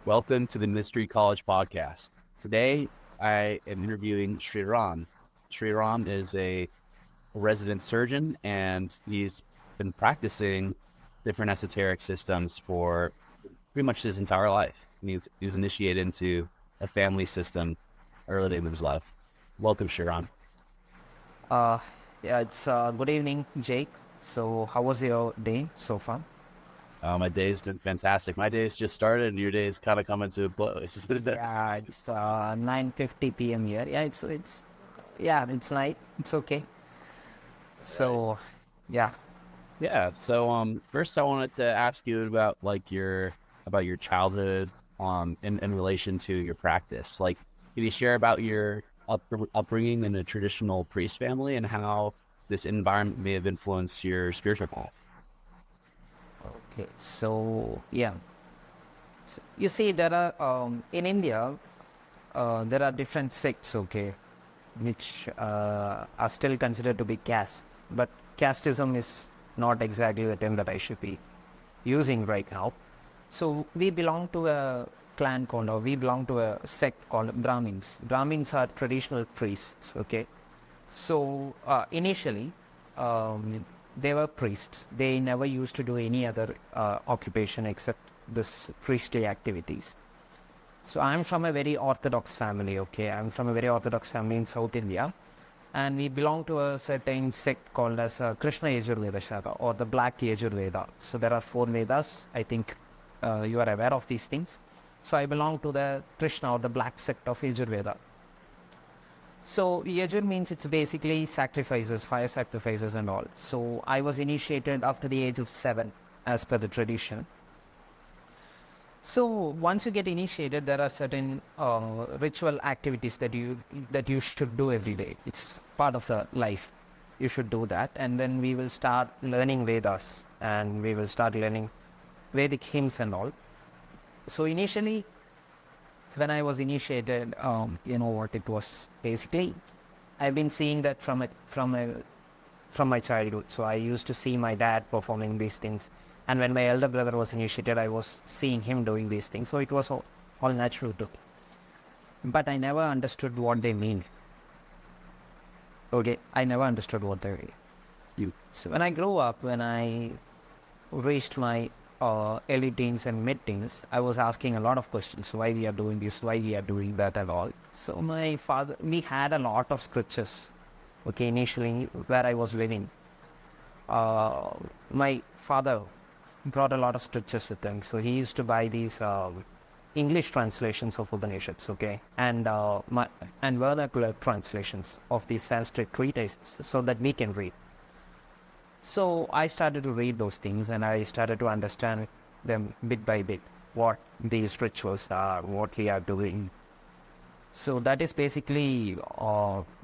Welcome to the Mystery College Podcast. Today, I am interviewing Shreeram. Shreeram is a resident surgeon, and he's been practicing different esoteric systems for pretty much his entire life. And he was initiated into a family system early in his life. Welcome, Shreeram. Uh, yeah, it's good evening, Jake. So, how was your day so far? My day's been fantastic. My day's just started, and your day's kind of coming to a close. Yeah, it's 9:50 p.m. here. It's night. It's okay. Right. So, yeah. Yeah. So first I wanted to ask you about your childhood in relation to your practice. Like, can you share about your upbringing in a traditional priest family and how this environment may have influenced your spiritual path? Okay. So, yeah. You see, there are in India, there are different sects. Okay, which are still considered to be castes, but casteism is not exactly the term that I should be using right now. So we belong to a clan called, or we belong to a sect called Brahmins. Brahmins are traditional priests. Okay, so initially, they were priests. They never used to do any other occupation except this priestly activities. So I'm from a very orthodox family. Okay, I'm from a very orthodox family in South India, and we belong to a certain sect called as Krishna Yajurveda Shaka, or the Black Yajurveda. So there are four Vedas. I think you are aware of these things. So I belong to the Krishna, or the Black sect of Yajurveda. So Yajur means it's basically sacrifices, fire sacrifices and all. So I was initiated after the age of 7, as per the tradition. So once you get initiated, there are certain ritual activities that you should do every day. It's part of the life. You should do that, and then we will start learning Vedas, and we will start learning Vedic hymns and all. So initially, when I was initiated, you know what it was basically. I've been seeing that from my childhood. So I used to see my dad performing these things, and when my elder brother was initiated, I was seeing him doing these things. So it was all natural to me. But I never understood what they mean. Okay, I never understood what they mean. So when I grew up, when I reached my early teens and mid teens, I was asking a lot of questions. Why we are doing this? Why we are doing that and all. So my father, we had a lot of scriptures. Okay, initially where I was living, uh, my father brought a lot of scriptures with him. So he used to buy these English translations of Upanishads, okay, and vernacular translations of these Sanskrit treatises, so that we can read. So I started to read those things, and I started to understand them bit by bit, what these rituals are, what we are doing. So that is basically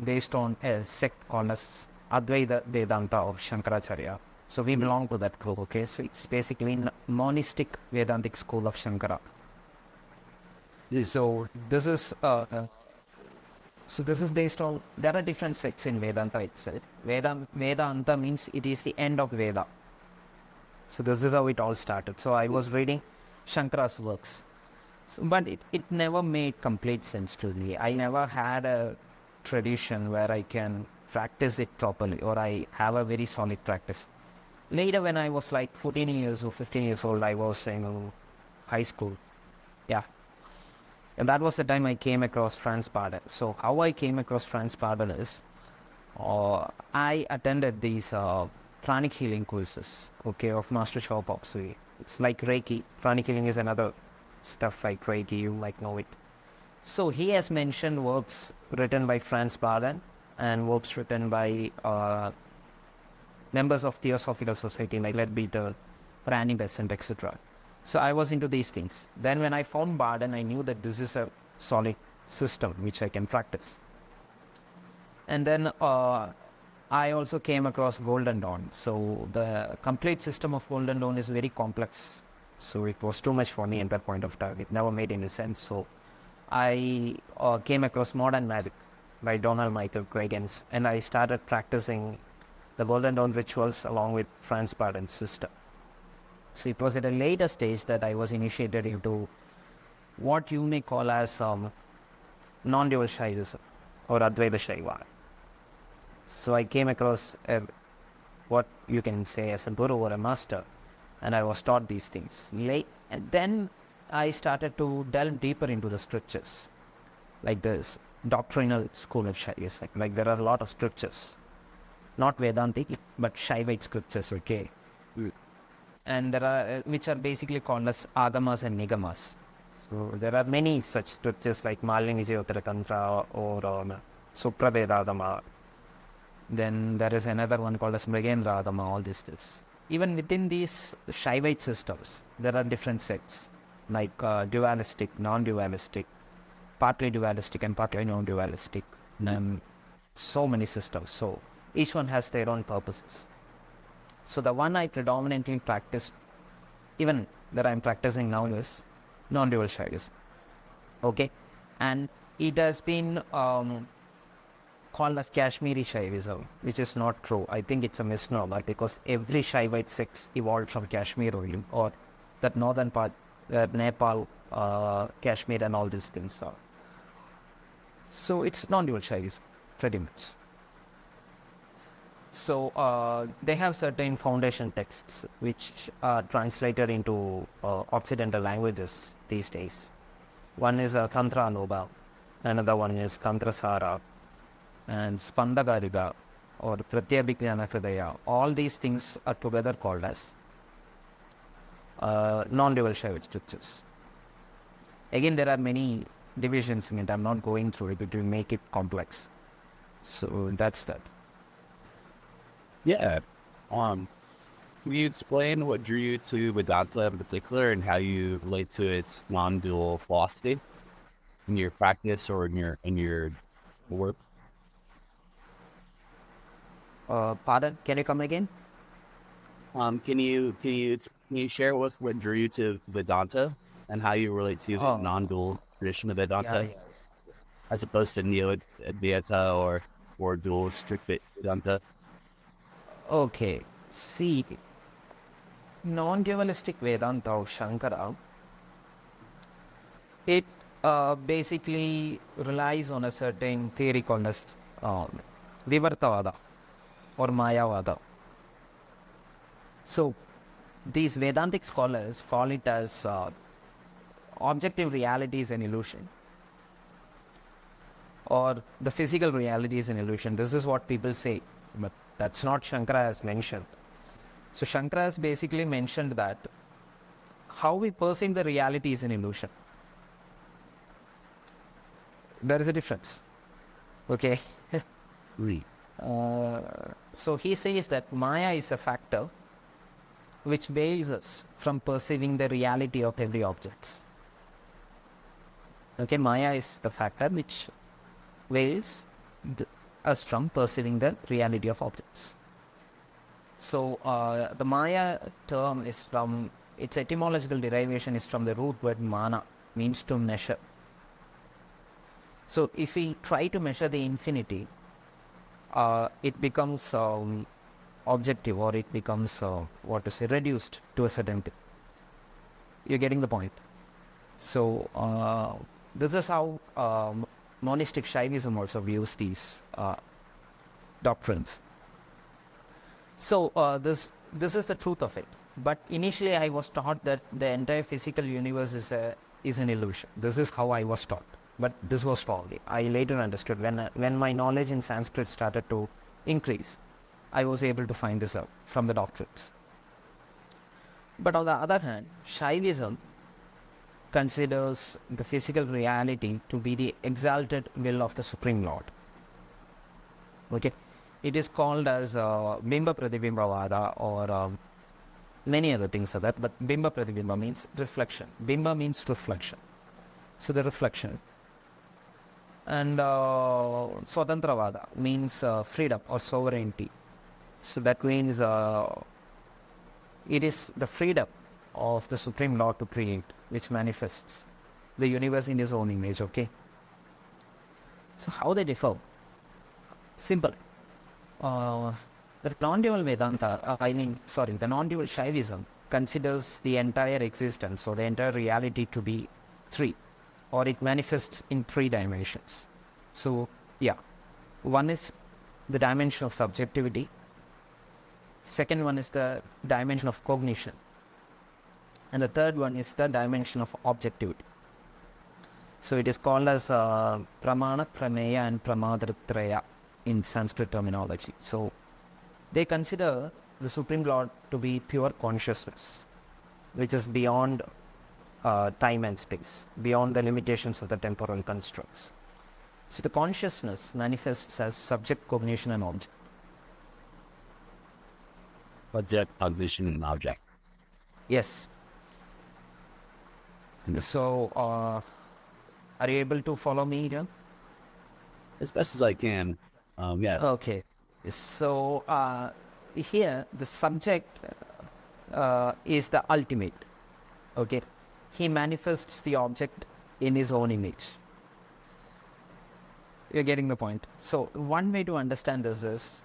based on a sect called as Advaita Vedanta of Shankaracharya. So we belong to that group, okay? So it's basically monistic Vedantic school of Shankara. So this is based on, there are different sects in Vedanta itself. Vedanta means it is the end of Veda. So this is how it all started. So I was reading Shankara's works. So, but it never made complete sense to me. I never had a tradition where I can practice it properly, or I have a very solid practice. Later, when I was like 14 years or 15 years old, I was in high school. Yeah. And that was the time I came across Franz Paden. So how I came across Franz Paden is, I attended these pranic healing courses, okay, of Master Chow Sui. It's like Reiki. Pranic healing is another stuff like Reiki, you might know it. So he has mentioned works written by Franz Paden and works written by members of Theosophical Society, like Leadbeater, Rani Besant, etc. So I was into these things. Then when I found Baden, I knew that this is a solid system which I can practice. And then I also came across Golden Dawn. So the complete system of Golden Dawn is very complex. So it was too much for me at that point of time. It never made any sense. So I came across Modern Magic by Donald Michael Cragans, and I started practicing the Golden Dawn rituals along with Franz Paden's system. So it was at a later stage that I was initiated into what you may call as non-dual Shaivism or Advaita Shaiva. So I came across what you can say as a guru or a master, and I was taught these things. And then I started to delve deeper into the scriptures, like this doctrinal school of Shaivism. Like there are a lot of scriptures, not Vedantic, but Shaivite scriptures, okay? And there are, which are basically called as Agamas and Nigamas. So there are many such scriptures like Malini Vijayottara Tantra or Supravedadama. Then there is another one called as Mrigendra Adama, all this. Even within these Shaivite systems, there are different sects like dualistic, non-dualistic, partly dualistic and partly non-dualistic. So many systems. So each one has their own purposes. So the one I predominantly practice, even that I'm practicing now, is non-dual Shaivism. Okay, and it has been called as Kashmiri Shaivism, which is not true. I think it's a misnomer because every Shaivite sect evolved from Kashmir only, or that northern part, Nepal, Kashmir, and all these things are. So it's non-dual Shaivism, pretty much. So they have certain foundation texts which are translated into Occidental languages these days. One is Tantra Anubhav, another one is Tantra Sara, and Spandagariga or Pratyabhignana Hridaya. All these things are together called as non-dual Shaivite scriptures. Again, there are many divisions in it. I'm not going through it to make it complex. So that's that. Yeah. Can you explain what drew you to Vedanta in particular and how you relate to its non-dual philosophy in your practice or in your work? Pardon? Can you come again? Can you share with us what drew you to Vedanta and how you relate to the non-dual tradition of Vedanta as opposed to Neo-Advaita or dual strict Vedanta? Okay. See, non-dualistic Vedanta of Shankara, it basically relies on a certain theory called as Vivartavada or Mayavada. So these Vedantic scholars call it as objective reality is an illusion, or the physical reality is an illusion. This is what people say, but that's not Shankara has mentioned. So Shankara has basically mentioned that how we perceive the reality is an illusion. There is a difference. Okay. So he says that Maya is a factor which veils us from perceiving the reality of every object. Okay, Maya is the factor which veils us from perceiving the reality of objects. So the Maya term is from, its etymological derivation is from the root word mana, means to measure. So if we try to measure the infinity, it becomes objective, or it becomes reduced to a certain thing. You're getting the point. So this is how monistic Shaivism also views these doctrines. So this is the truth of it. But initially I was taught that the entire physical universe is an illusion. This is how I was taught. But this was wrong. I later understood when my knowledge in Sanskrit started to increase, I was able to find this out from the doctrines. But on the other hand, Shaivism considers the physical reality to be the exalted will of the Supreme Lord. Okay, it is called as Bimba Pratibimba or many other things are that, but Bimba Pratibimba means reflection. Bimba means reflection. So the reflection. And Swatantravada means freedom or sovereignty. So that means it is the freedom of the Supreme Lord to create, which manifests the universe in his own image, okay? So how they differ? Simple. The non-dual Vedanta, the non-dual Shaivism considers the entire existence or the entire reality to be three. or it manifests in 3 dimensions. So, yeah, one is the dimension of subjectivity, second one is the dimension of cognition, and the third one is the dimension of objectivity. So it is called as Pramana, Prameya and Pramadritraya in Sanskrit terminology. So they consider the Supreme Lord to be pure consciousness, which is beyond time and space, beyond the limitations of the temporal constructs. So the consciousness manifests as subject, cognition and object. Subject, cognition, and object. Yes. So are you able to follow me here? As best as I can. Yes. Okay. So here the subject is the ultimate. Okay. He manifests the object in his own image. You're getting the point. So one way to understand this is,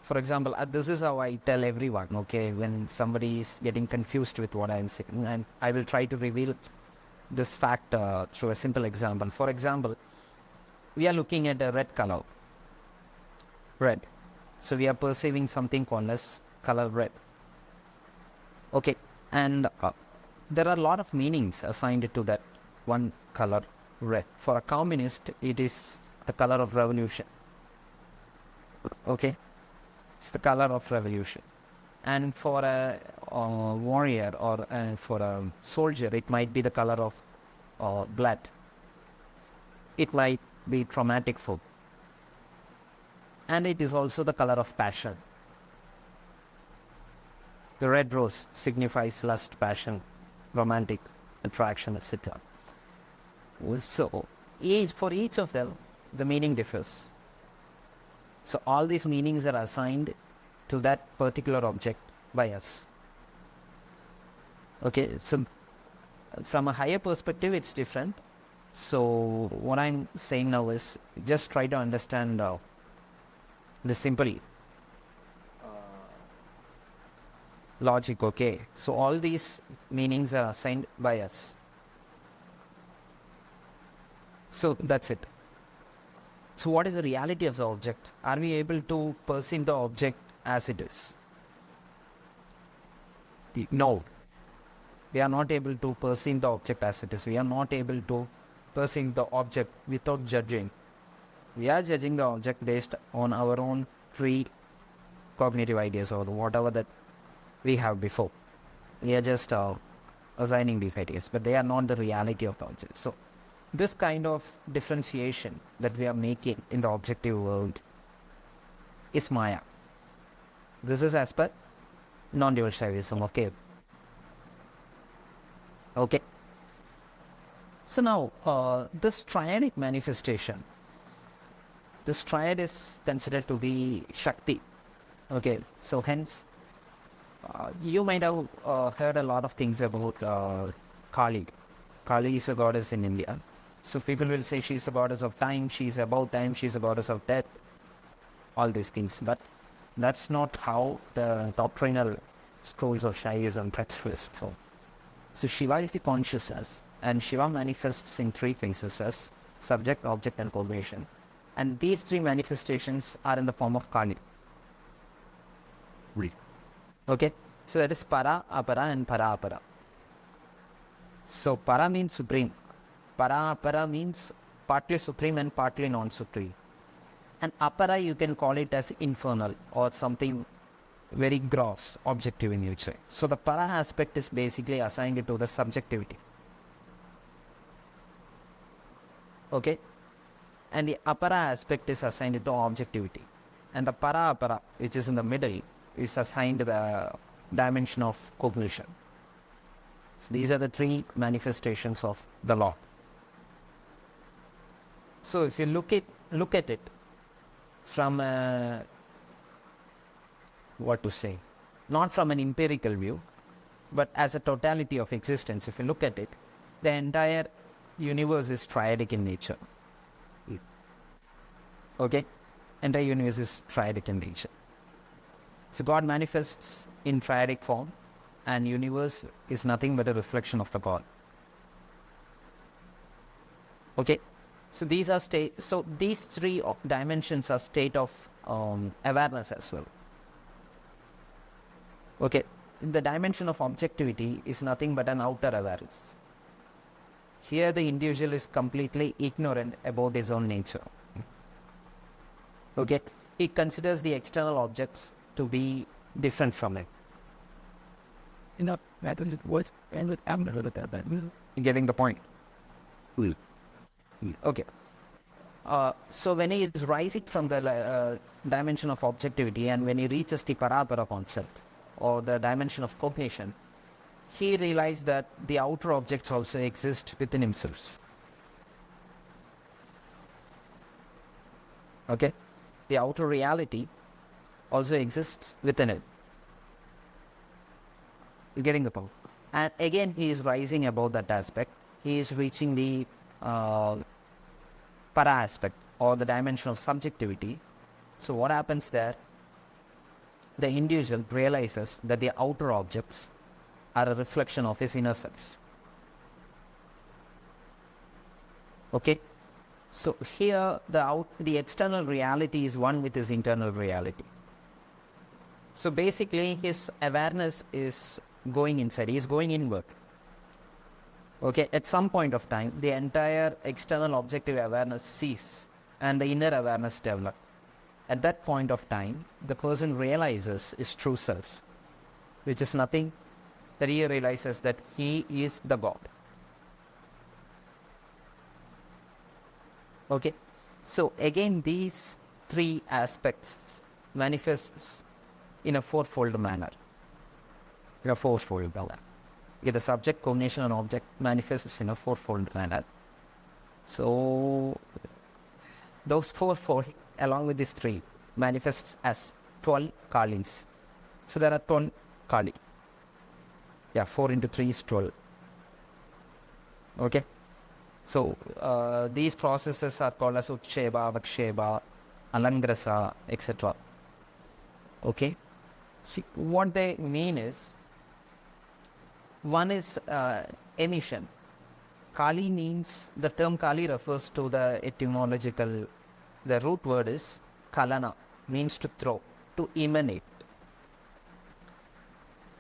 for example, this is how I tell everyone, okay, when somebody is getting confused with what I'm saying, and I will try to reveal this fact through a simple example. For example, we are looking at a red color. Red. So we are perceiving something called as color red. Okay. And there are a lot of meanings assigned to that one color red. For a communist, it is the color of revolution. Okay. It's the color of revolution. And for a warrior or for a soldier, it might be the color of blood. It might be traumatic food. And it is also the color of passion. The red rose signifies lust, passion, romantic attraction, etc. So, for each of them, the meaning differs. So, all these meanings are assigned to that particular object by us. Okay, so from a higher perspective, it's different. So, what I'm saying now is just try to understand the simple logic, okay? So, all these meanings are assigned by us. So, that's it. So, what is the reality of the object? Are we able to perceive the object as it is? No. We are not able to perceive the object as it is. We are not able to perceive the object without judging. We are judging the object based on our own pre-cognitive ideas or whatever that we have before. We are just assigning these ideas, but they are not the reality of the object. So, this kind of differentiation that we are making in the objective world is Maya. This is as per non-dual Shaivism, okay? Okay. So now, this triadic manifestation, this triad is considered to be Shakti. Okay, so hence, you might have heard a lot of things about Kali. Kali is a goddess in India. So people will say she's the goddess of time, she's about time, she's a goddess of death, all these things. But that's not how the doctrinal schools of Shaivism practice go. So Shiva is the consciousness, and Shiva manifests in 3 phases as subject, object and cognition. And these 3 manifestations are in the form of Kali. Okay, so that is Para, Apara and Para Apara. So Para means supreme. Para Apara means partly supreme and partly non-supreme. And Apara you can call it as infernal or something very gross, objective in nature. So the Para aspect is basically assigned to the subjectivity. Okay, and the Apara aspect is assigned to objectivity. And the Para Apara, which is in the middle, is assigned the dimension of cognition. So these are the 3 manifestations of the law. So if you look at it from not from an empirical view, but as a totality of existence, if you look at it, the entire universe is triadic in nature. Okay, entire universe is triadic in nature. So God manifests in triadic form, and universe is nothing but a reflection of the God. Okay, so these three dimensions are state of awareness as well. Okay, the dimension of objectivity is nothing but an outer awareness. Here the individual is completely ignorant about his own nature. Okay, he considers the external objects to be different from him. You Getting the point? Mm. Okay. So when he is rising from the dimension of objectivity and when he reaches the Parapara concept or the dimension of cognition, he realized that the outer objects also exist within himself. Okay? The outer reality also exists within it. You're getting the point? And again, he is rising above that aspect. He is reaching the para aspect or the dimension of subjectivity. So what happens there? The individual realizes that the outer objects are a reflection of his inner self. Okay? So here the external reality is one with his internal reality. So basically his awareness is going inside, he is going inward. Okay, at some point of time, the entire external objective awareness ceases and the inner awareness develops. At that point of time, the person realizes his true self, which is nothing that he realizes that he is the God. Okay, so again these three aspects manifests in a fourfold manner. In a fourfold manner. The subject, cognition and object manifests in a fourfold manner. So those fourfold along with these three manifests as 12 Kalis. So there are 12 Kali. Yeah, 4 into 3 is 12. Okay. So these processes are called as Utsheba, Vaksheba, Alangrasa, etc. Okay. See, what they mean is, one is emission. Kali means, the term Kali refers to the etymological, the root word is Kalana, means to throw, to emanate.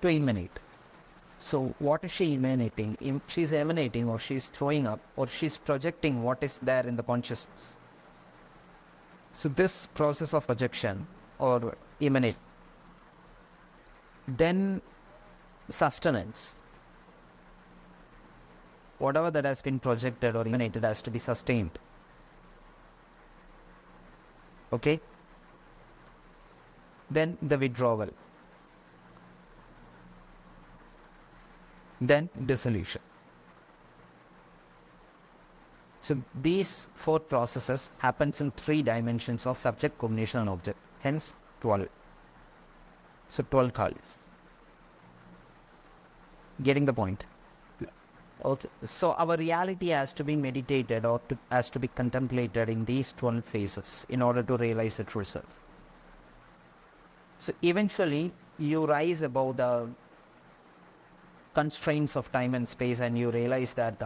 To emanate. So what is she emanating? She's emanating or she's throwing up or she's projecting what is there in the consciousness. So this process of projection or emanate, then sustenance. Whatever that has been projected or emanated has to be sustained. Okay? Then the withdrawal. Then dissolution. So these four processes happens in three dimensions of subject, cognition and object. Hence 12. So 12 Kalis. Getting the point? Okay. So our reality has to be meditated or has to be contemplated in these 12 phases in order to realize the true self. So eventually you rise above the constraints of time and space and you realize that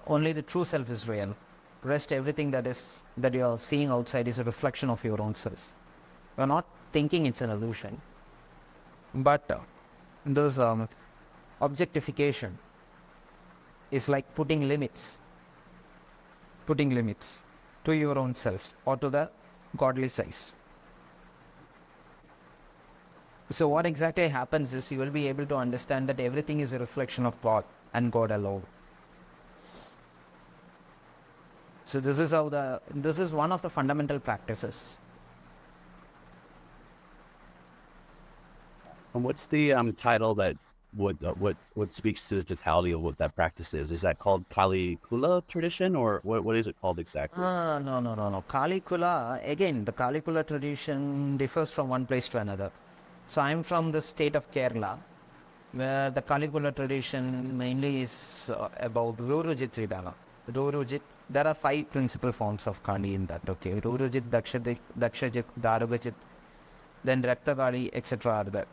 only the true self is real. Rest everything that you are seeing outside is a reflection of your own self. You are not thinking it's an illusion, but those objectification is like putting limits to your own self or to the godly self. So what exactly happens is you will be able to understand that everything is a reflection of God and God alone. So this is one of the fundamental practices. And what's the title that what speaks to the totality of what that practice is? Is that called Kali Kula tradition, or what is it called exactly? No. Kali Kula, again, the Kali Kula tradition differs from one place to another. So I'm from the state of Kerala, where the Kali Kula tradition mainly is about Rurujit Vidana. Rurujit, there are 5 principal forms of Kali in that, okay? Rurujit, Dakshajit, Darugajit, then Rakta Kali, etc. are there.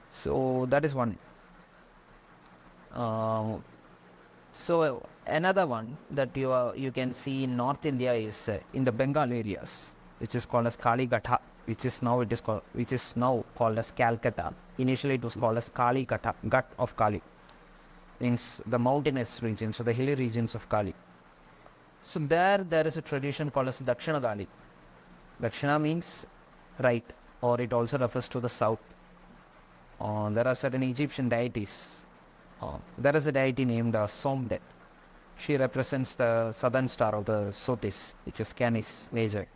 So that is one. So another one that you can see in North India is in the Bengal areas, which is called as Kali Gatha, which is now called as Calcutta. Initially, it was called as Kali Gatha, Gut of Kali, means the mountainous regions, so the hilly regions of Kali. So there is a tradition called as Dakshina Kali. Dakshina means right, or it also refers to the south. There are certain Egyptian deities. There is a deity named Somdet. She represents the southern star of the Sotis, which is Canis Major.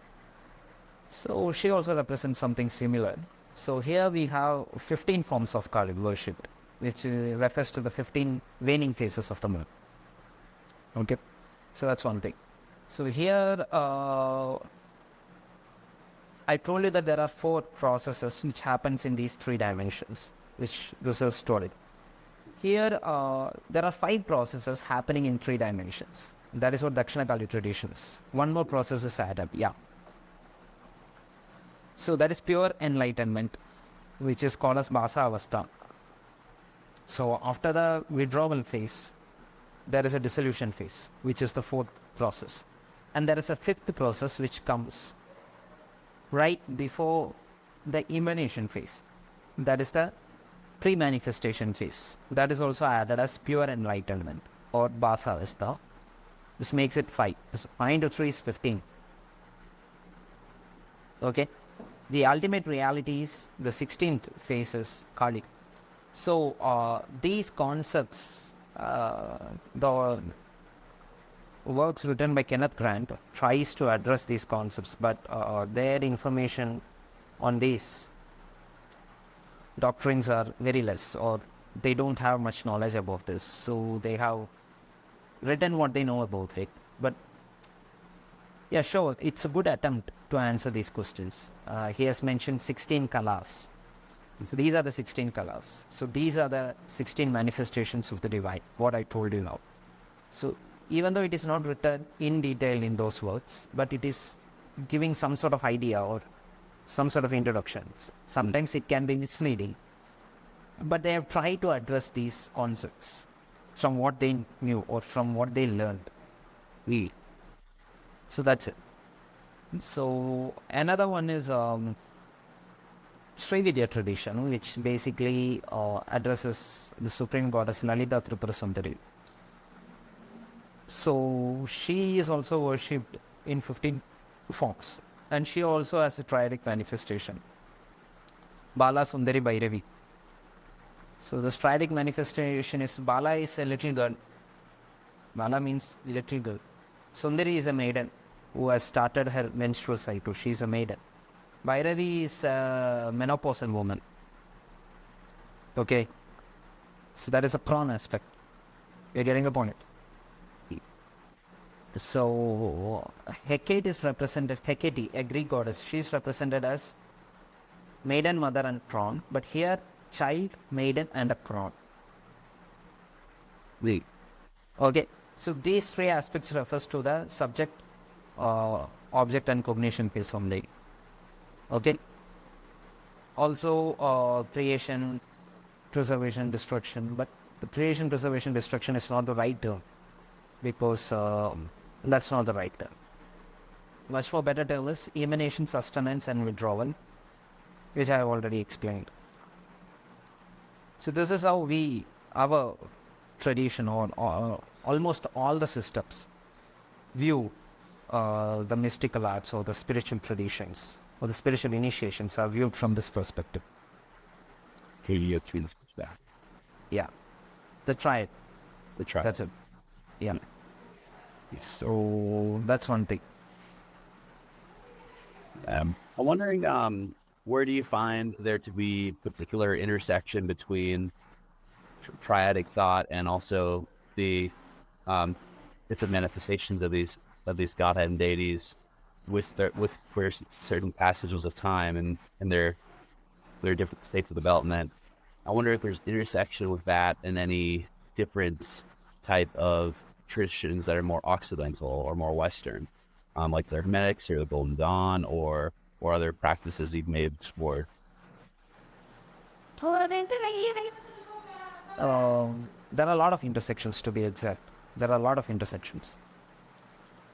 So she also represents something similar. So here we have 15 forms of Kali worship, which refers to the 15 waning phases of the moon. Okay, so that's one thing. So here I told you that there are 4 processes which happens in these 3 dimensions, which results to it. Here there are 5 processes happening in 3 dimensions. That is what Dakshina Kali tradition is. One more process is added. Yeah. So that is pure enlightenment, which is called as Bhasa Avastha. So after the withdrawal phase, there is a dissolution phase, which is the 4th process. And there is a 5th process which comes right before the emanation phase. That is the pre-manifestation phase. That is also added as pure enlightenment or Bhasa Avastha. This makes it 5. So 5 into 3 is 15. Okay. The ultimate reality is the 16th phase is Kali. So these concepts, the works written by Kenneth Grant tries to address these concepts, but their information on these doctrines are very less, or they don't have much knowledge about this. So they have written what they know about it. But yeah, sure, it's a good attempt to answer these questions. He has mentioned 16 kalas. So these are the 16 kalas. So these are the 16 manifestations of the divine, what I told you now. So even though it is not written in detail in those words, but it is giving some sort of idea or some sort of introductions. Sometimes it can be misleading, but they have tried to address these concepts from what they knew or from what they learned. So that's it. So another one is Srividya tradition, which basically addresses the Supreme Goddess Lalita Tripura Sundari. So she is also worshipped in 15 forms, and she also has a triadic manifestation, Bala Sundari Bhairavi. So the triadic manifestation is Bala is a little girl. Bala means little girl. Sundari is a maiden who has started her menstrual cycle. She is a maiden. Bhairavi is a menopausal woman. Okay. So that is a prawn aspect. You're getting upon it. So Hecate is represented, Hecate, a Greek goddess, she is represented as maiden, mother and prawn. But here, child, maiden and a prawn. Okay. So these 3 aspects refers to the subject, object and cognition phase only. Okay. Also creation, preservation, destruction. But the creation, preservation, destruction is not the right term, because that's not the right term. Much more better term is emanation, sustenance and withdrawal, which I have already explained. So this is how our tradition or almost all the systems view the mystical arts or the spiritual traditions or the spiritual initiations are viewed from this perspective. Yeah. Yeah. The triad. That's it. Yeah. So that's one thing. I'm wondering, where do you find there to be particular intersection between triadic thought and also the different manifestations of these godhead and deities with where certain passages of time and their different states of development? I wonder if there's intersection with that and any different type of traditions that are more Occidental or more Western, like the Hermetics or the Golden Dawn or other practices you may have explored. There are a lot of intersections, to be exact. There are a lot of intersections.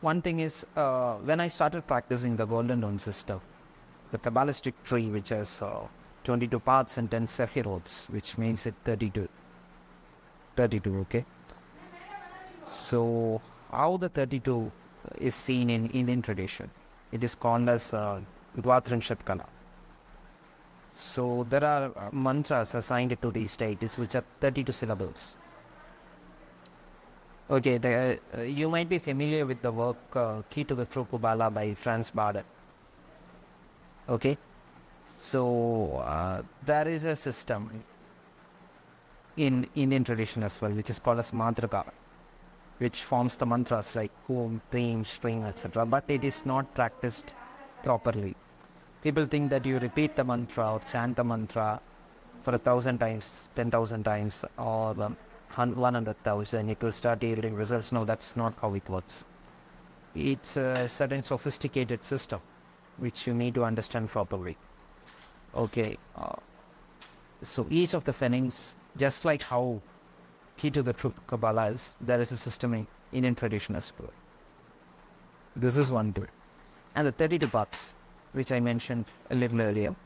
One thing is, when I started practicing the Golden Dawn system, the Kabbalistic tree, which has 22 parts and 10 sephiroths, which makes it 32. 32, okay? So, how the 32 is seen in Indian tradition? It is called as Dvatrinshat Kala. So, there are mantras assigned to these deities, which are 32 syllables. Okay, you might be familiar with the work Key to the True Kubala by Franz Baader. Okay, so there is a system in Indian tradition as well, which is called as Matrika, which forms the mantras like Om, Preem, Shreeram, etc. But it is not practiced properly. People think that you repeat the mantra or chant the mantra for 1,000 times, 10,000 times, or 100,000, it will start yielding results. No, that's not how it works. It's a certain sophisticated system which you need to understand properly. Okay, so each of the phonings, just like how Key to the True Kabbalah is, there is a system in Indian tradition as well. This is one thing. And the 32 parts, which I mentioned a little earlier,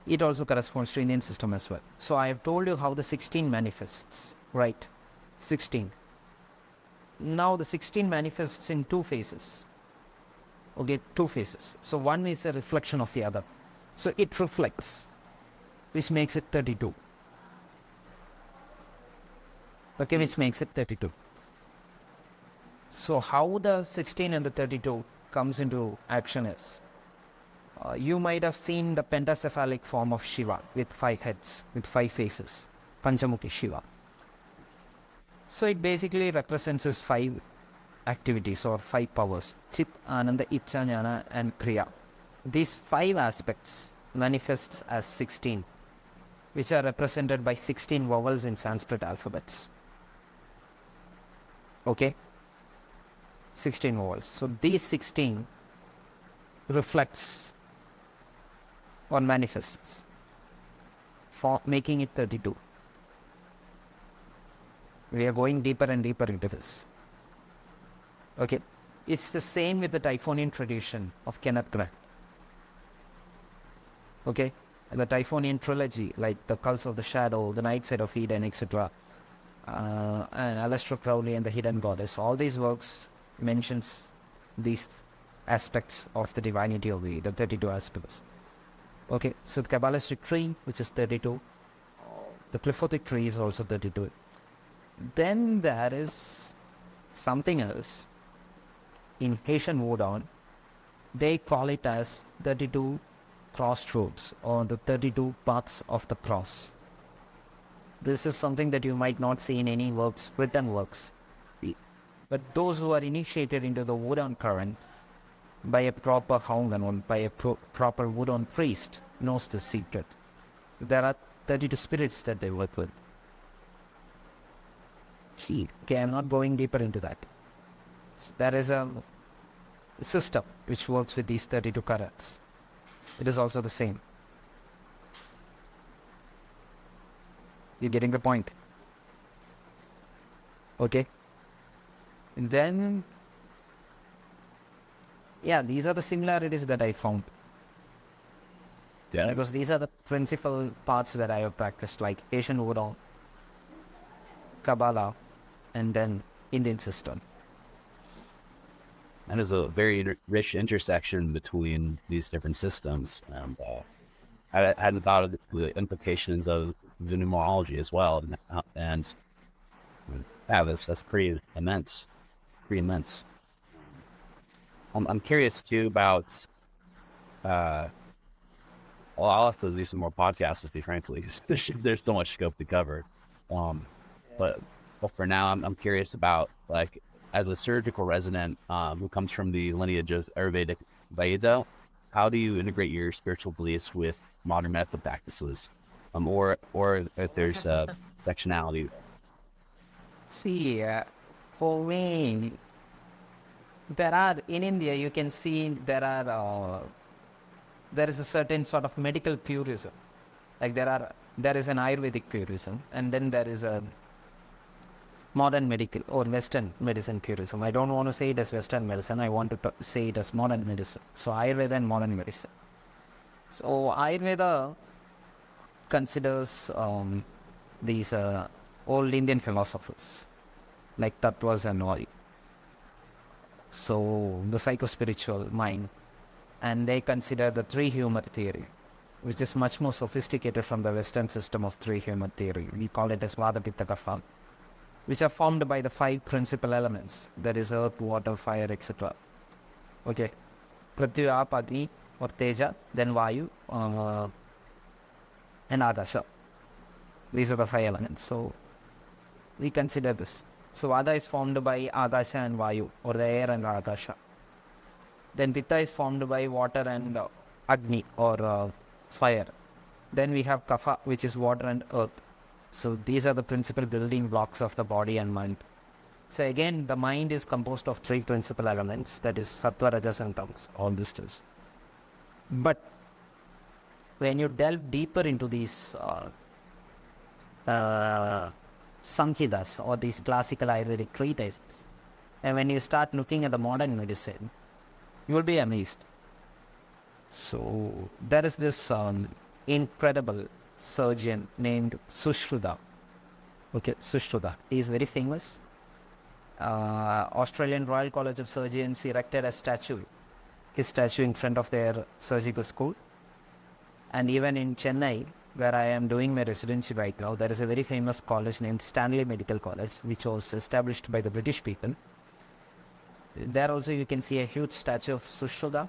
it also corresponds to Indian system as well. So I have told you how the 16 manifests, right? 16. Now the 16 manifests in two phases. Okay, two phases. So one is a reflection of the other. So it reflects, which makes it 32. Okay, which makes it 32. So how the 16 and the 32 comes into action is, you might have seen the pentacephalic form of Shiva with 5 heads, with 5 faces, Panchamukhi Shiva. So it basically represents his 5 activities or 5 powers, Chit, Ananda, Icha, Jnana and Kriya. These 5 aspects manifests as 16, which are represented by 16 vowels in Sanskrit alphabets. Okay? 16 vowels. So these 16 reflects or manifests, for making it 32. We are going deeper and deeper into this. Okay, it's the same with the Typhonian tradition of Kenneth Grant. Okay, and the Typhonian trilogy, like the Cults of the Shadow, the Night Side of Eden, etc., and Aleister Crowley and the Hidden Goddess, all these works mentions these aspects of the divinity of the 32 aspects. Okay, so the Kabbalistic tree, which is 32, the Cliffotic tree is also 32. Then there is something else. In Haitian Vodun, they call it as 32 crossroads or the 32 paths of the cross. This is something that you might not see in any works, written works. But those who are initiated into the Vodun current by a proper Haungan or by a proper Vodun priest knows the secret. There are 32 spirits that they work with. Okay, I'm not going deeper into that. There is a system which works with these 32 currents. It is also the same. You're getting the point? Okay. And then, yeah, these are the similarities that I found. Yeah. Because these are the principal parts that I have practiced, like Asian Vodun, Kabbalah, and then Indian system. And there's a very rich intersection between these different systems. And I hadn't thought of the implications of the numerology as well. And yeah, that's pretty immense. Pretty immense. I'm curious too about, well, I'll have to do some more podcasts with you, frankly, 'cause there's so much scope to cover. But for now, I'm curious about, like, as a surgical resident who comes from the lineage of Ayruvedic Vedanta, how do you integrate your spiritual beliefs with modern medical practices, or if there's sectionality? See, for me, there are in India. You can see there is a certain sort of medical purism. Like there is an Ayurvedic purism, and then there is a modern medical or Western medicine purism. I don't want to say it as Western medicine. I want to say it as modern medicine. So Ayurveda and modern medicine. So Ayurveda considers these old Indian philosophers like tattvas and all. So the psychospiritual mind, and they consider the three humor theory, which is much more sophisticated from the Western system of three humor theory. We call it as Vata Pitta Kapha, which are formed by the 5 principal elements, that is earth, water, fire, etc. Okay, Prithvi, Aap, Agni or Teja, then Vayu and Adasha. These are the 5 elements. So we consider this. So Vata is formed by Adasha and Vayu, or the air and the Adasha. Then Pitta is formed by water and Agni or fire. Then we have Kapha, which is water and earth. So these are the principal building blocks of the body and mind. So again, the mind is composed of 3 principal elements, that is Sattva, Rajas and Tamas, all this is. But when you delve deeper into these Samhitas or these classical Ayurvedic treatises, and when you start looking at the modern medicine, you will be amazed. So there is this incredible surgeon named Sushruta. Okay, Sushruta. He is very famous. Australian Royal College of Surgeons erected a statue, his statue in front of their surgical school. And even in Chennai, where I am doing my residency right now, there is a very famous college named Stanley Medical College, which was established by the British people. There also you can see a huge statue of Sushruta.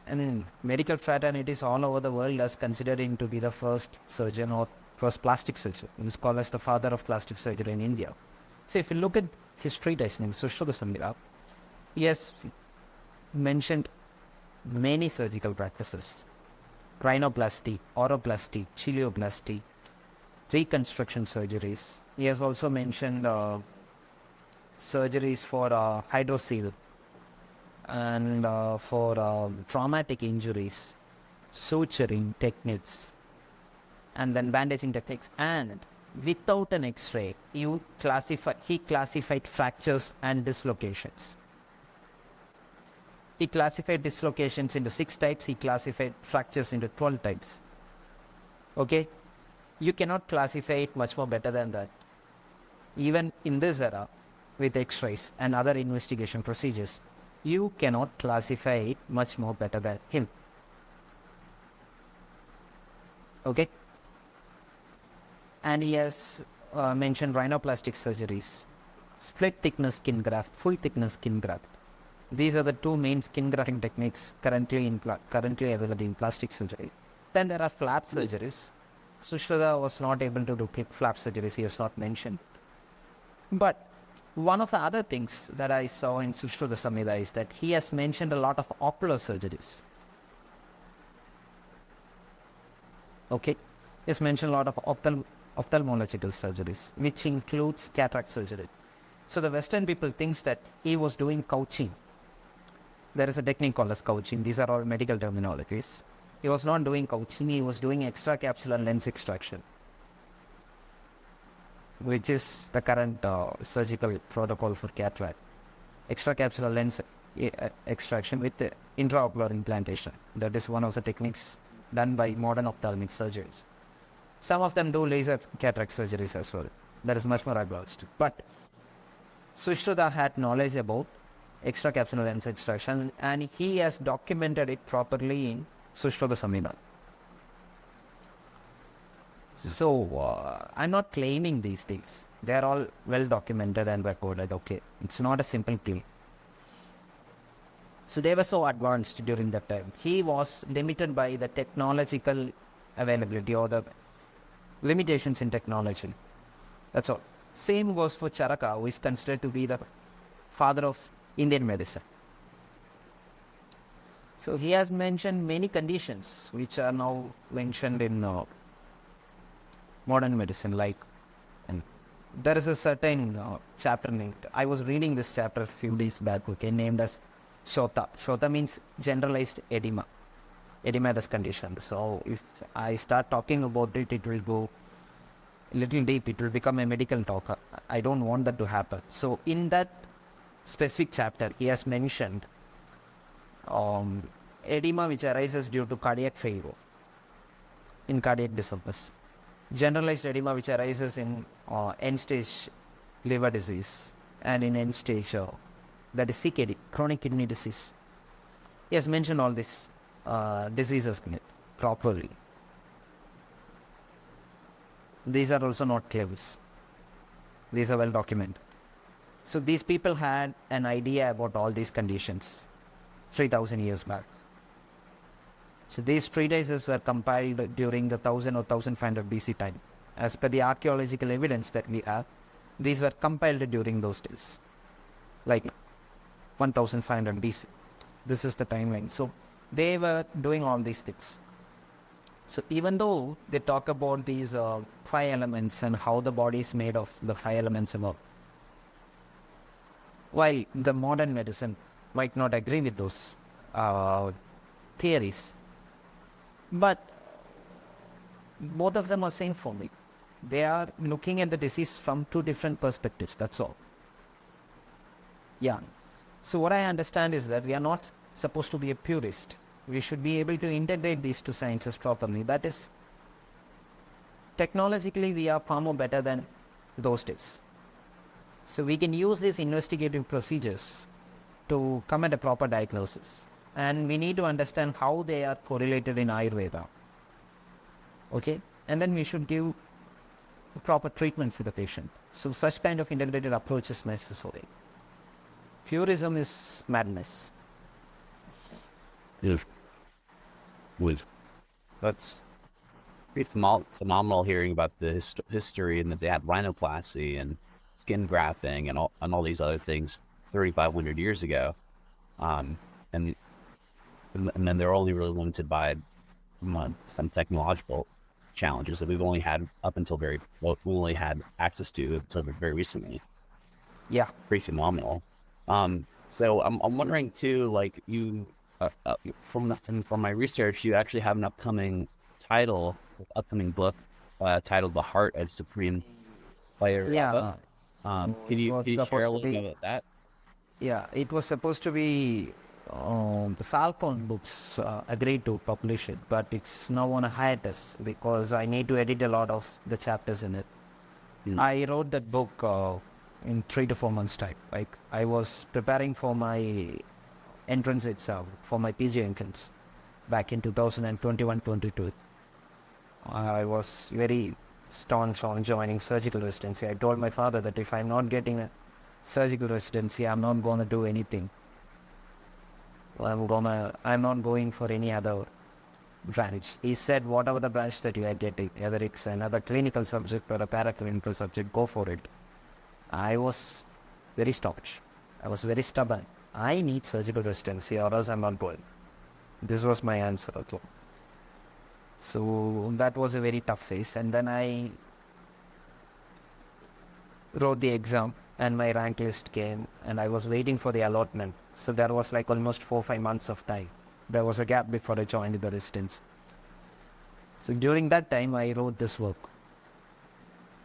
And in medical fraternities all over the world as considered him to be the first surgeon or first plastic surgeon. He is called as the father of plastic surgery in India. So if you look at his treatise named Sushruta Samhita, he has mentioned many surgical practices: rhinoplasty, oroplasty, chilioplasty, reconstruction surgeries. He has also mentioned surgeries for hydrocele and for traumatic injuries, suturing techniques, and then bandaging techniques. And without an X-ray, he classified fractures and dislocations. He classified dislocations into 6 types. He classified fractures into 12 types. Okay? You cannot classify it much more better than that. Even in this era, with X-rays and other investigation procedures, you cannot classify it much more better than him. Okay? And he has mentioned rhinoplastic surgeries, split thickness skin graft, full thickness skin graft. These are the 2 main skin grafting techniques currently available in plastic surgery. Then there are flap surgeries. Sushruta was not able to do flap surgeries, he has not mentioned. But one of the other things that I saw in Sushruta Samhita is that he has mentioned a lot of ocular surgeries. Okay? He has mentioned a lot of ophthalmological surgeries, which includes cataract surgery. So the Western people thinks that he was doing couching. There is a technique called as couching. These are all medical terminologies. He was not doing couching, he was doing extracapsular lens extraction, which is the current surgical protocol for cataract. Extracapsular lens extraction with intraocular implantation. That is one of the techniques done by modern ophthalmic surgeons. Some of them do laser cataract surgeries as well. That is much more advanced. But Sushruta had knowledge about extracapsular lens extraction, and he has documented it properly in Sushruta Samhita. So, I'm not claiming these things. They are all well documented and recorded. Okay, it's not a simple claim. So they were so advanced during that time. He was limited by the technological availability or the limitations in technology. That's all. Same goes for Charaka, who is considered to be the father of Indian medicine. So he has mentioned many conditions which are now mentioned in modern medicine, like, and there is a certain chapter named, I was reading this chapter a few days back, okay, named as Shota. Shota means generalized edema, edematous condition. So if I start talking about it, it will go little deep, it will become a medical talk. I don't want that to happen. So in that specific chapter, he has mentioned edema which arises due to cardiac failure in cardiac disorders. Generalized edema which arises in end-stage liver disease and in end-stage, that is CKD, chronic kidney disease. He has mentioned all these diseases in it properly. These are also not claims. These are well documented. So these people had an idea about all these conditions 3,000 years back. So these treatises were compiled during the 1000 or 1500 BC time. As per the archaeological evidence that we have, these were compiled during those days, like 1500 BC. This is the timeline. So they were doing all these things. So even though they talk about these 5 elements and how the body is made of the 5 elements and all, while the modern medicine might not agree with those theories, but both of them are same for me. They are looking at the disease from 2 different perspectives, that's all. Yeah. So what I understand is that we are not supposed to be a purist. We should be able to integrate these 2 sciences properly. That is, technologically we are far more better than those days. So we can use these investigative procedures to come at a proper diagnosis. And we need to understand how they are correlated in Ayurveda. Okay? And then we should give proper treatment for the patient. So such kind of integrated approach is necessary. Purism is madness. Yes. That's pretty phenomenal hearing about the history and that they had rhinoplasty and skin grafting and all these other things 3,500 years ago. And then they're only really limited by some technological challenges that we've only had up until we only had access to until very recently. Yeah. Pretty phenomenal. So I'm wondering too, like you, from my research, you actually have an upcoming book titled "The Heart of Supreme" by Ayruveda. Yeah. Can you share a little bit about that? Yeah, it was supposed to be the Falcon Books agreed to publish it, but it's now on a hiatus because I need to edit a lot of the chapters in it. I wrote that book in 3 to 4 months' time. Like I was preparing for my entrance exam for my PG entrance back in 2021-22. I was very staunch on joining surgical residency. I told my father that if I'm not getting a surgical residency, I'm not going to do anything. I'm not going for any other branch. He said, whatever the branch that you are getting, whether it's another clinical subject or a paraclinical subject, go for it. I was very staunch. I was very stubborn. I need surgical residency or else I'm not going. This was my answer. Okay. So that was a very tough phase. And then I wrote the exam and my rank list came and I was waiting for the allotment. So there was like almost 4 or 5 months of time. There was a gap before I joined the residence. So during that time I wrote this work.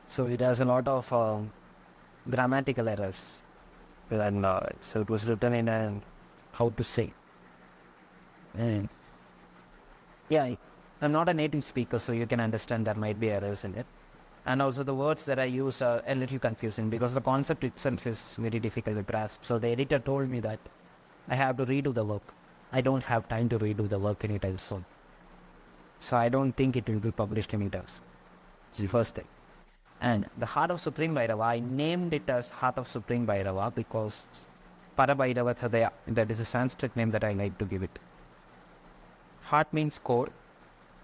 So it has a lot of grammatical errors. And so it was written in how to say. And yeah, I'm not a native speaker, so you can understand there might be errors in it. And also the words that I used are a little confusing because the concept itself is very difficult to grasp. So the editor told me that I have to redo the work. I don't have time to redo the work anytime soon. So I don't think it will be published anytime soon. It's the first thing. And the Heart of Supreme Bhairava, I named it as Heart of Supreme Bhairava because Parabhairava Hridaya, that is a Sanskrit name that I like to give it. Heart means core.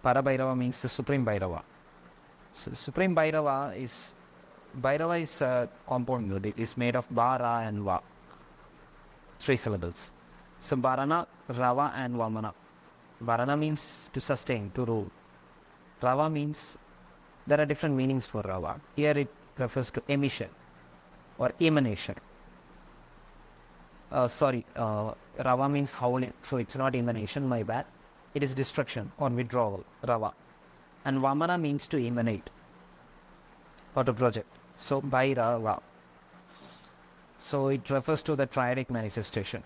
Parabhairava means the Supreme Bhairava. So Supreme Bhairava is a compound word. It is made of Bara and Va. 3 syllables. So Bharana, Rava and Vamana. Bharana means to sustain, to rule. Rava means, there are different meanings for Rava. Here it refers to emission or emanation. Rava means howling. So it's not emanation, my bad. It is destruction or withdrawal, Rava. And Vamana means to emanate. or the project. So Bhairava. So it refers to the triadic manifestation.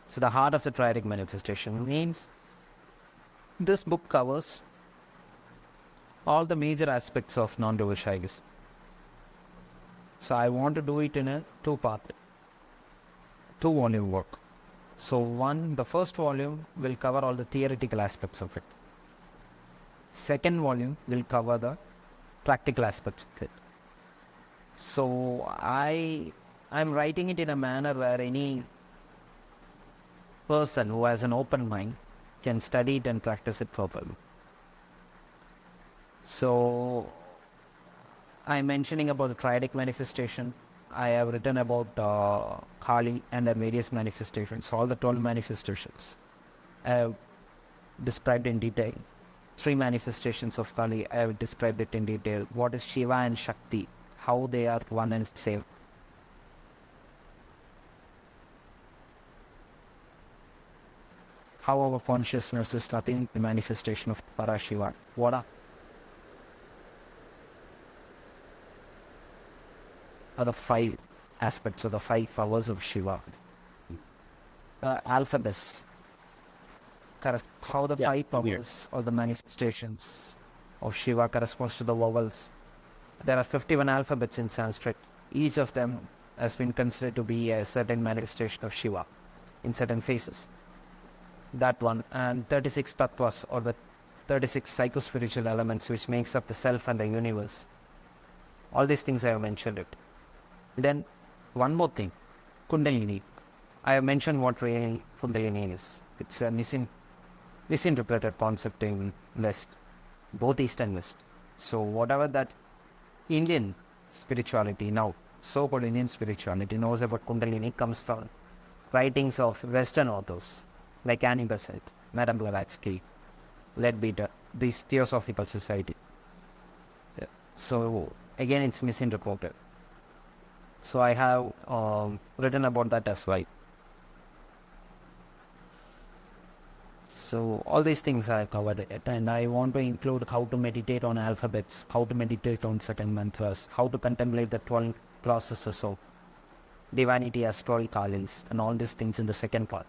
So the heart of the triadic manifestation means this book covers all the major aspects of non-dual Shaivism. So I want to do it in a two-part, two-volume work. So the first volume will cover all the theoretical aspects of it. Second volume will cover the practical aspects of it. So I'm writing it in a manner where any person who has an open mind can study it and practice it properly. So I'm mentioning about the triadic manifestation. I have written about Kali and the various manifestations, all the 12 manifestations. I have described in detail. 3 manifestations of Kali, I have described it in detail. What is Shiva and Shakti, how they are one and same. How our consciousness is nothing the manifestation of Parashiva. What are the 5 aspects of the 5 powers of Shiva? Alphabets. How the 5 powers or the manifestations of Shiva corresponds to the vowels. There are 51 alphabets in Sanskrit. Each of them has been considered to be a certain manifestation of Shiva in certain phases. That one, and 36 tattvas or the 36 psychospiritual elements which makes up the self and the universe. All these things I have mentioned it. Then one more thing, Kundalini. I have mentioned what really Kundalini is. It's a misinterpreted concept in West, both East and West. So whatever that Indian spirituality now, so-called Indian spirituality knows about Kundalini comes from writings of Western authors like Annie Besant, Madame Blavatsky, Leadbeater, this Theosophical Society. So again, it's misinterpreted. So I have written about that as well. So all these things I covered it, and I want to include how to meditate on alphabets, how to meditate on certain mantras, how to contemplate the 12 processes of divinity as 12 Kalis, and all these things in the second part.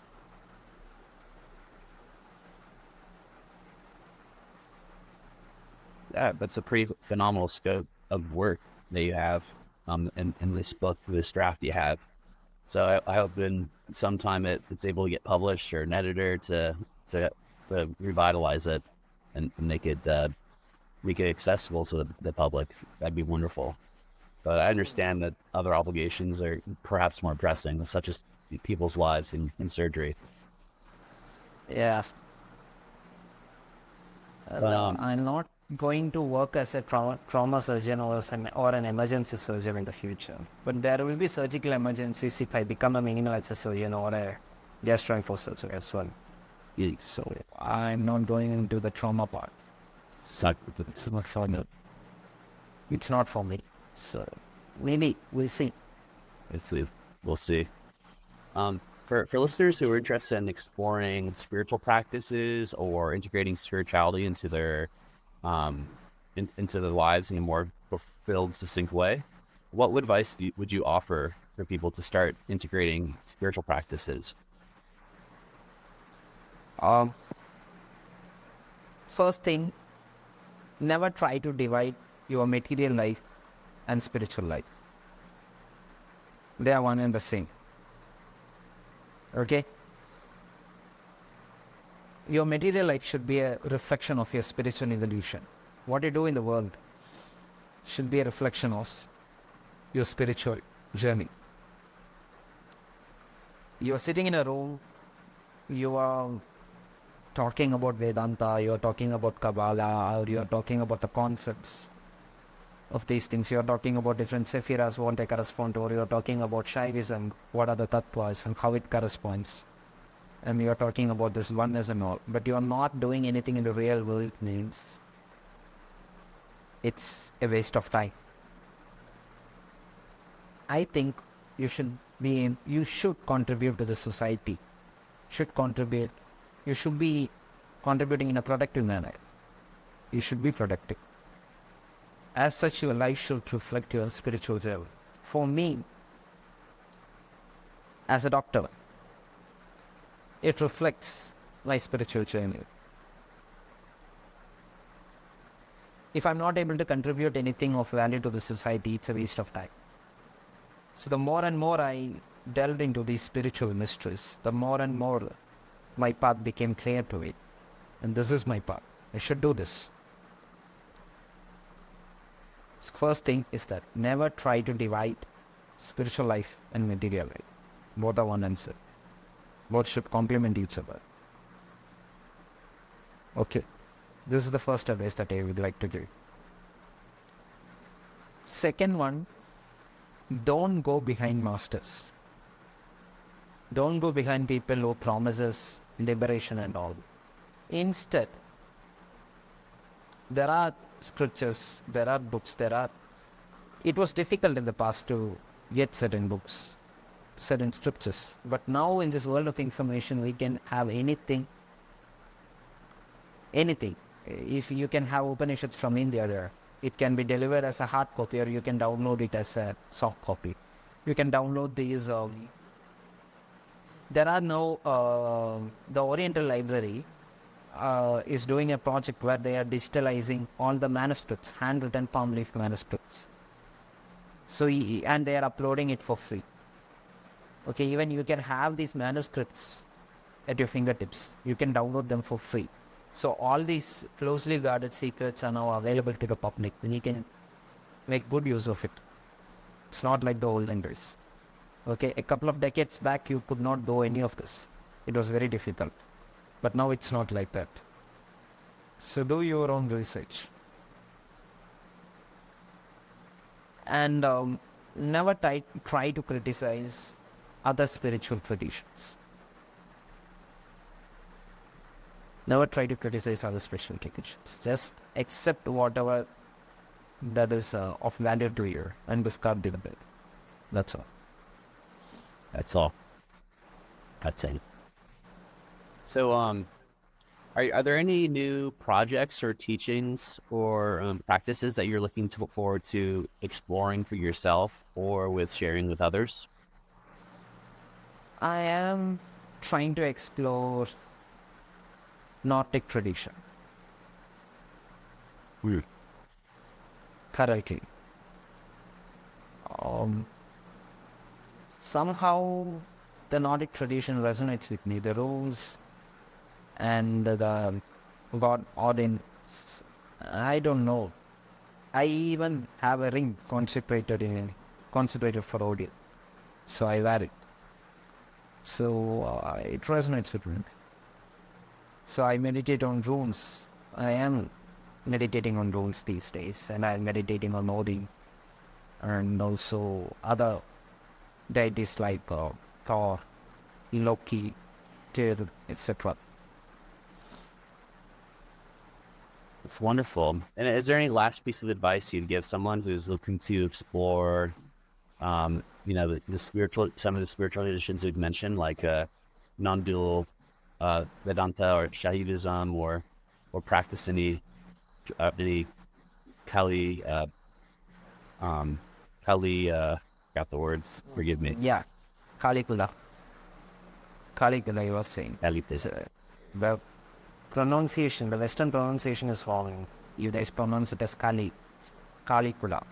Yeah, that's a pretty phenomenal scope of work that you have in this book, this draft you have. So I hope in some time it's able to get published or an editor to revitalize it and make it accessible to the public. That'd be wonderful. But I understand that other obligations are perhaps more pressing, such as people's lives in surgery. Yeah. I'm not going to work as a trauma surgeon or an emergency surgeon in the future. But there will be surgical emergencies if I become a minimal access surgeon or a gastroenterology surgeon as well. So I'm not going into the trauma part. It's not for me. It's not for me. So maybe we'll see. We'll see. For listeners who are interested in exploring spiritual practices or integrating spirituality into their into their lives in a more fulfilled, succinct way, what advice would you offer for people to start integrating spiritual practices? First thing, never try to divide your material life and spiritual life. They are one and the same. Okay? Your material life should be a reflection of your spiritual evolution. What you do in the world should be a reflection of your spiritual journey. You are sitting in a room, you are talking about Vedanta, you are talking about Kabbalah, or you are talking about the concepts of these things. You are talking about different sephiras, what they correspond to, or you are talking about Shaivism, what are the tattvas and how it corresponds. And you are talking about this oneness and all. But you are not doing anything in the real world means it's a waste of time. I think you should contribute to the society. You should be contributing in a productive manner. You should be productive. As such, your life should reflect your spiritual journey. For me, as a doctor, it reflects my spiritual journey. If I'm not able to contribute anything of value to the society, it's a waste of time. So the more and more I delved into these spiritual mysteries, the more and more my path became clear to me. And this is my path. I should do this. So first thing is that never try to divide spiritual life and material life. Both are one answer. Both should complement each other. Okay. This is the first advice that I would like to give. Second one, don't go behind masters. Don't go behind people who promises liberation and all. Instead, there are scriptures, there are books, it was difficult in the past to get certain books, certain scriptures. But now in this world of information, we can have anything. If you can have Upanishads from India there, it can be delivered as a hard copy or you can download it as a soft copy. You can download these. There are now, the Oriental Library is doing a project where they are digitalizing all the manuscripts, handwritten palm leaf manuscripts. So, and they are uploading it for free. Okay, even you can have these manuscripts at your fingertips. You can download them for free. So all these closely guarded secrets are now available to the public, and you can make good use of it. It's not like the olden days. Okay, a couple of decades back, you could not do any of this. It was very difficult. But now it's not like that. So do your own research. And never try to criticize other spiritual traditions. Never try to criticize other spiritual traditions. Just accept whatever that is of value to you and discard the other. That's all. That's all. That's it. So, are there any new projects or teachings or practices that you're looking to look forward to exploring for yourself or with sharing with others? I am trying to explore Nordic tradition. Currently. Somehow the Nordic tradition resonates with me. The rules and the God ordained, I don't know. I even have a ring consecrated for Odin. So I wear it. So it resonates with me. So I meditate on runes. I am meditating on runes these days, and I'm meditating on Odin and also other deities like Thor, Loki, Tyr, etc. That's wonderful. And is there any last piece of advice you'd give someone who's looking to explore, the spiritual, some of the spiritual traditions we've mentioned, like non-dual Vedanta or Shaivism, or practice any Kali, got the words, forgive me. Yeah, Caligula, you were saying. Kali. The pronunciation, the Western pronunciation is wrong. You guys pronounce it as Caligula.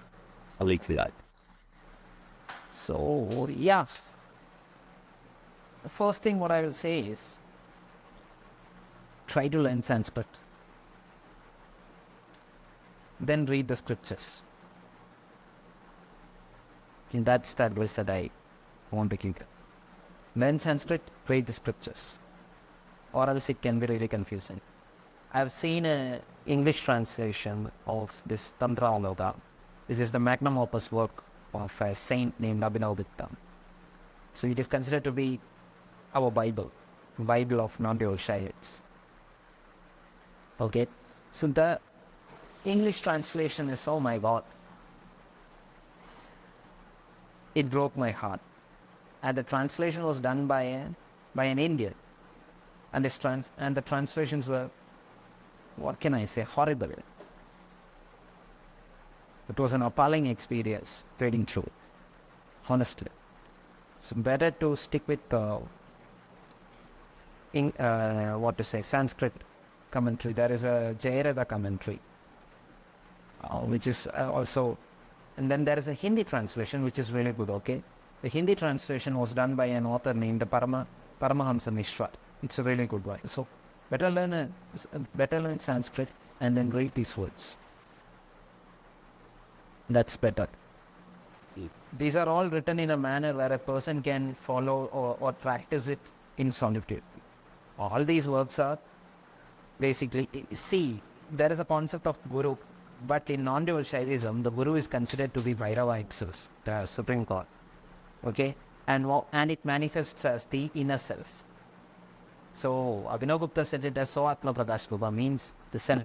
So, yeah. The first thing what I will say is, try to learn Sanskrit. Then read the scriptures. And that's the advice that I want to give. Learn Sanskrit, read the scriptures. Or else it can be really confusing. I've seen an English translation of this Tantra Yoga. This is the magnum opus work of a saint named Abhinavagupta. So it is considered to be our Bible of non-dual Shaivists. Okay, so the English translation is, oh my God, it broke my heart. And the translation was done by an Indian, and the translations were, what can I say, horrible. It was an appalling experience reading through it, honestly. It's better to stick with Sanskrit commentary. There is a Ayruveda commentary, which is also, and then there is a Hindi translation, which is really good, okay? The Hindi translation was done by an author named Paramahamsa Mishra. It's a really good one. So better learn Sanskrit and then read these words. That's better. These are all written in a manner where a person can follow or practice it in solitude. All these works are basically, see, there is a concept of guru, but in non-dual Shaivism, the guru is considered to be Bhairava himself, the Supreme God. Okay? And it manifests as the inner self. So, Abhinav Gupta said it as Swa-Atma Prakash Rupa, means the self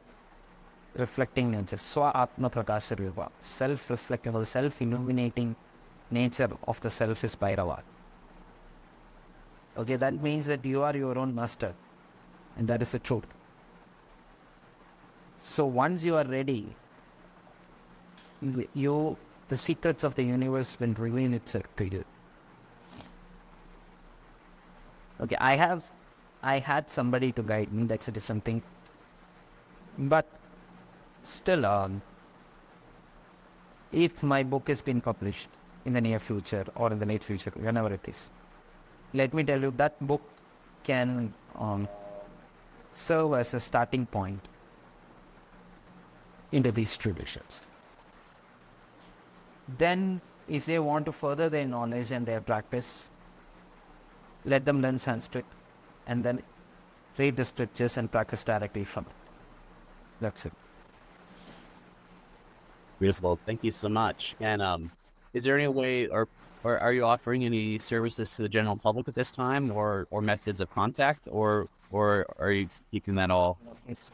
reflecting nature. Swa-Atma Prakash Rupa, self-reflecting, self-illuminating nature of the self is Bhairava. Okay, that means that you are your own master, and that is the truth. So once you are ready, the secrets of the universe will reveal itself to you. Okay, I had somebody to guide me. That's a different thing. But still, if my book has been published in the near future or in the late future, whenever it is, let me tell you that book can serve as a starting point into these traditions. Then, if they want to further their knowledge and their practice, let them learn Sanskrit and then read the scriptures and practice directly from it. That's it. Beautiful. Thank you so much. And is there any way, or are you offering any services to the general public at this time, or methods of contact, or are you keeping that all? It's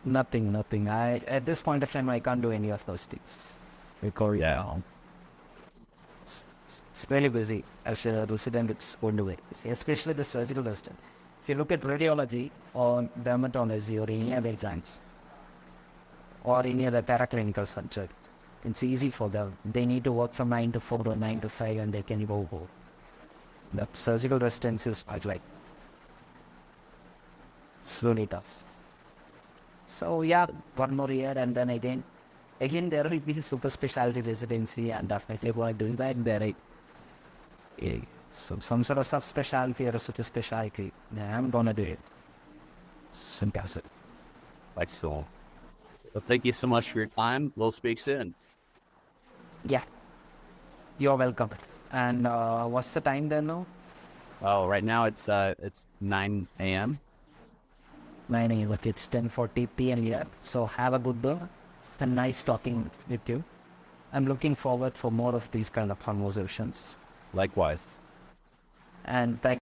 nothing. At this point of time, I can't do any of those things. Because it's really busy as a resident. It's going to be, especially the surgical resident. If you look at radiology or dermatology or any other branch or any other paraclinical subject, it's easy for them. They need to work from 9 to 4 or 9 to 5 and they can go home. The surgical residence is quite like, it's really tough. So yeah, one more year and then again there will be super specialty residency, and definitely while doing that there so some sort of subspecialty or a super specialty, I'm gonna do it. Simple as it. Excellent. Well, thank you so much for your time. We'll speak soon. Yeah, you're welcome. And what's the time then now? Oh, right now it's 9 a.m. 9 a.m. Look, it's 10:40 p.m. here. So have a good day and nice talking with you. I'm looking forward for more of these kind of conversations. Likewise. And thank